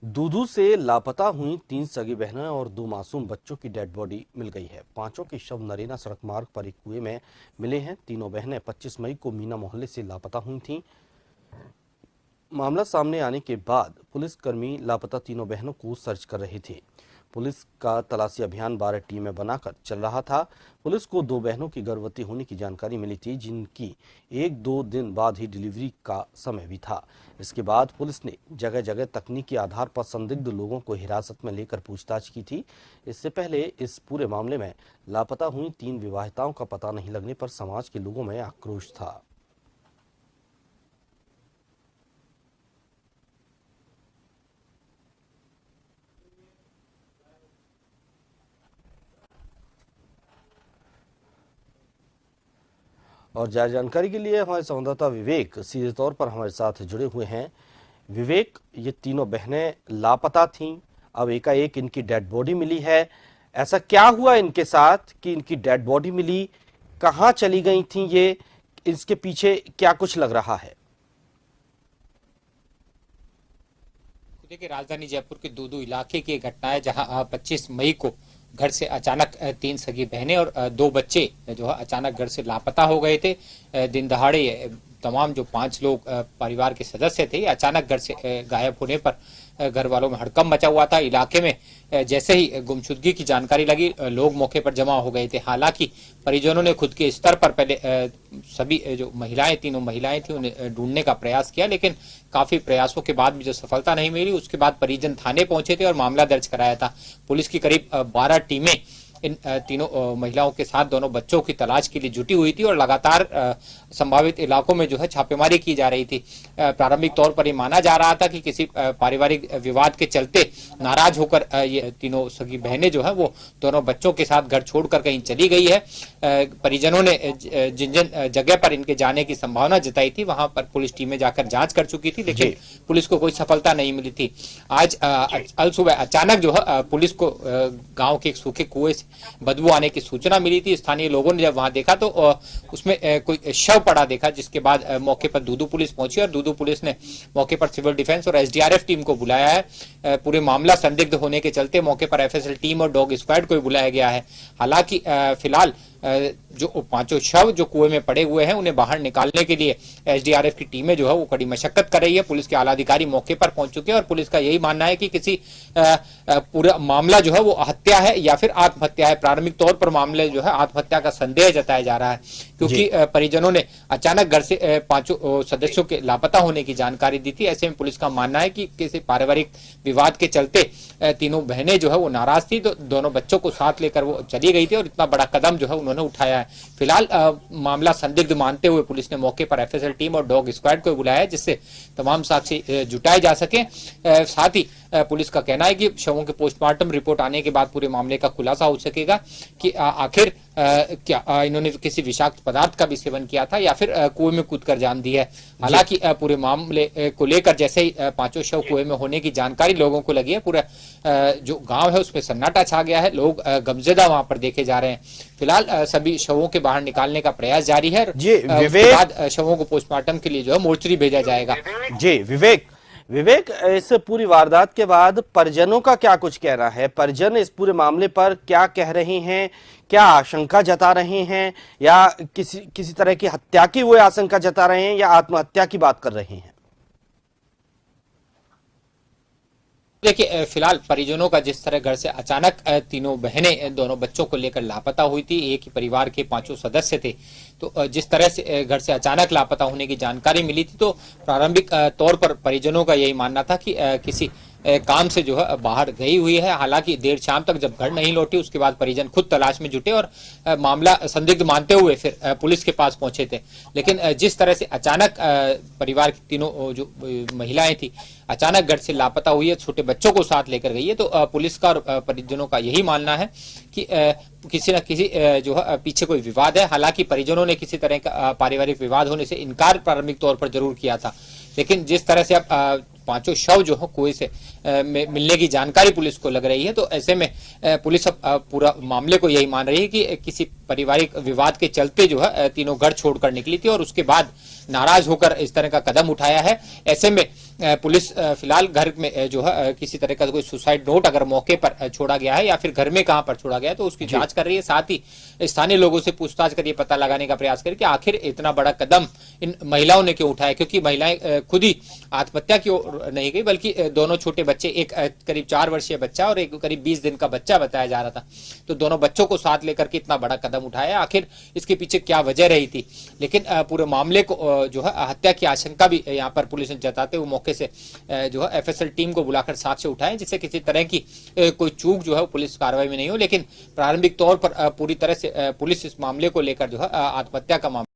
दूदू से लापता हुई 3 सगी बहनें और 2 मासूम बच्चों की डेड बॉडी मिल गई है। पांचों के शव नरेला सड़क मार्ग पर एक कुएं में मिले हैं। तीनों बहनें 25 मई को मीना मोहल्ले से लापता हुई थीं। मामला सामने आने के बाद पुलिसकर्मी लापता तीनों बहनों को सर्च कर रहे थे। पुलिस का तलाशी अभियान 12 टीमें बनाकर चल रहा था। पुलिस को 2 बहनों की गर्भवती होने की जानकारी मिली थी, जिनकी 1-2 दिन बाद ही डिलीवरी का समय भी था। इसके बाद पुलिस ने जगह जगह तकनीकी आधार पर संदिग्ध लोगों को हिरासत में लेकर पूछताछ की थी। इससे पहले इस पूरे मामले में लापता हुई 3 विवाहिताओं का पता नहीं लगने पर समाज के लोगों में आक्रोश था। और ज्यादा जानकारी के लिए हमारे संवाददाता विवेक सीधे तौर पर हमारे साथ जुड़े हुए हैं। विवेक, ये तीनों बहनें लापता थीं, अब एकाएक इनकी डेड बॉडी मिली है। ऐसा क्या हुआ इनके साथ कि इनकी डेड बॉडी मिली? कहां चली गई थीं ये? इसके पीछे क्या कुछ लग रहा है? देखिए, राजधानी जयपुर के दूदू इलाके की घटना है, जहां 25 मई को घर से अचानक 3 सगी बहनें और 2 बच्चे जो है अचानक घर से लापता हो गए थे। दिन दहाड़े तमाम जो 5 लोग परिवार के सदस्य थे, अचानक घर से गायब होने पर घर वालों में हड़कंप मचा हुआ था। इलाके में जैसे ही गुमशुदगी की जानकारी लगी, लोग मौके पर जमा हो गए थे। हालांकि परिजनों ने खुद के स्तर पर पहले सभी जो महिलाएं, तीनों महिलाएं थी, उन्हें ढूंढने का प्रयास किया, लेकिन काफी प्रयासों के बाद भी जो सफलता नहीं मिली, उसके बाद परिजन थाने पहुंचे थे और मामला दर्ज कराया था। पुलिस की करीब 12 टीमें इन तीनों महिलाओं के साथ दोनों बच्चों की तलाश के लिए जुटी हुई थी और लगातार संभावित इलाकों में जो है छापेमारी की जा रही थी। प्रारंभिक तौर पर ये माना जा रहा था कि किसी पारिवारिक विवाद के चलते नाराज होकर ये तीनों सगी बहनें जो है वो दोनों बच्चों के साथ घर छोड़कर कहीं चली गई है। परिजनों ने जिन जिन जगह पर इनके जाने की संभावना जताई थी, वहां पर पुलिस टीमें जाकर जांच कर चुकी थी, लेकिन पुलिस को कोई सफलता नहीं मिली थी। आज अल सुबह अचानक जो है पुलिस को गांव के एक सूखे कुएं से बदबू आने की सूचना मिली थी। स्थानीय लोगों ने जब वहां देखा तो उसमें कोई शव पड़ा देखा, जिसके बाद मौके पर दूदू पुलिस पहुंची और दूदू पुलिस ने मौके पर सिविल डिफेंस और एसडीआरएफ टीम को बुलाया है। पूरे मामला संदिग्ध होने के चलते मौके पर एफएसएल टीम और डॉग स्क्वाड को बुलाया गया है। हालांकि फिलहाल जो 5 शव जो कुएं में पड़े हुए हैं, उन्हें बाहर निकालने के लिए एसडीआरएफ की टीमें जो है वो कड़ी मशक्कत कर रही है। पुलिस के आला अधिकारी मौके पर पहुंच चुके हैं और पुलिस का यही मानना है कि किसी पूरा मामला जो है वो हत्या है या फिर आत्महत्या है। प्रारंभिक तौर पर मामले जो है आत्महत्या का संदेह जताया जा रहा है, क्योंकि परिजनों ने अचानक घर से 5 सदस्यों के लापता होने की जानकारी दी थी। ऐसे में पुलिस का मानना है कि किसी पारिवारिक विवाद के चलते तीनों बहनें जो है वो नाराज थी, तो दोनों बच्चों को साथ लेकर वो चली गई थी और इतना बड़ा कदम जो है उन्होंने उठाया है। फिलहाल मामला संदिग्ध मानते हुए पुलिस ने मौके पर एफएसएल टीम और डॉग स्क्वाड को बुलाया है, जिससे तमाम साक्ष्य जुटाए जा सके। साथ ही पुलिस का कहना है कि शवों के पोस्टमार्टम रिपोर्ट आने के बाद पूरे मामले का खुलासा हो सकेगा कि आखिर क्या इन्होंने किसी विषाक्त पदार्थ का भी सेवन किया था या फिर कुएं में कूदकर जान दी है। हालांकि पूरे मामले को लेकर जैसे ही 5 शव कुएं में होने की जानकारी लोगों को लगी है, पूरा जो गांव है उसमें सन्नाटा छा गया है। लोग गमज़दा वहां पर देखे जा रहे हैं। फिलहाल सभी शवों के बाहर निकालने का प्रयास जारी है। उसके बाद शवों को पोस्टमार्टम के लिए जो है मोर्चरी भेजा जाएगा। जी विवेक, इस पूरी वारदात के बाद परिजनों का क्या कुछ कहना है? परिजन इस पूरे मामले पर क्या कह रहे हैं? क्या आशंका जता रहे हैं, या किसी तरह की हत्या की वो आशंका जता रहे हैं, या आत्महत्या की बात कर रहे हैं? देखिए, फिलहाल परिजनों का जिस तरह घर से अचानक तीनों बहनें दोनों बच्चों को लेकर लापता हुई थी, एक ही परिवार के 5 सदस्य थे, तो जिस तरह से घर से अचानक लापता होने की जानकारी मिली थी, तो प्रारंभिक तौर पर परिजनों का यही मानना था कि किसी काम से जो है बाहर गई हुई है। हालांकि देर शाम तक जब घर नहीं लौटी, उसके बाद परिजन खुद तलाश में जुटे और मामला संदिग्ध मानते हुए फिर पुलिस के पास पहुंचे थे। लेकिन जिस तरह से अचानक परिवार की तीनों जो महिलाएं थी अचानक घर से लापता हुई है, छोटे बच्चों को साथ लेकर गई है, तो पुलिस का और परिजनों का यही मानना है कि किसी न किसी जो है पीछे कोई विवाद है। हालांकि परिजनों ने किसी तरह का पारिवारिक विवाद होने से इनकार प्रारंभिक तौर पर जरूर किया था, लेकिन जिस तरह से अब 5 शव जो है कुएं से मिलने की जानकारी पुलिस को लग रही है, तो ऐसे में पुलिस अब पूरा मामले को यही मान रही है कि किसी पारिवारिक विवाद के चलते जो है तीनों घर छोड़कर निकली थी और उसके बाद नाराज होकर इस तरह का कदम उठाया है। ऐसे में पुलिस फिलहाल घर में जो है किसी तरह का कोई सुसाइड नोट अगर मौके पर छोड़ा गया है या फिर घर में कहां पर छोड़ा गया है तो उसकी जांच कर रही है। साथ ही स्थानीय लोगों से पूछताछ कर ये पता लगाने का प्रयास करें कि आखिर इतना बड़ा कदम इन महिलाओं ने क्यों उठाया, क्योंकि महिलाएं खुद ही आत्महत्या की ओर नहीं गई बल्कि दोनों छोटे बच्चे, एक करीब 4 वर्षीय बच्चा और एक करीब 20 दिन का बच्चा बताया जा रहा था, तो दोनों बच्चों को साथ लेकर के इतना बड़ा कदम उठाया। आखिर इसके पीछे क्या वजह रही थी, लेकिन पूरे मामले को जो है हत्या की आशंका भी यहाँ पर पुलिस ने जताते हुए मौके से जो है एफएसएल टीम को बुलाकर साक्ष्य उठाए, जिससे किसी तरह की कोई चूक जो है पुलिस कार्रवाई में नहीं हो। लेकिन प्रारंभिक तौर पर पूरी तरह से पुलिस इस मामले को लेकर जो है आत्महत्या का मामला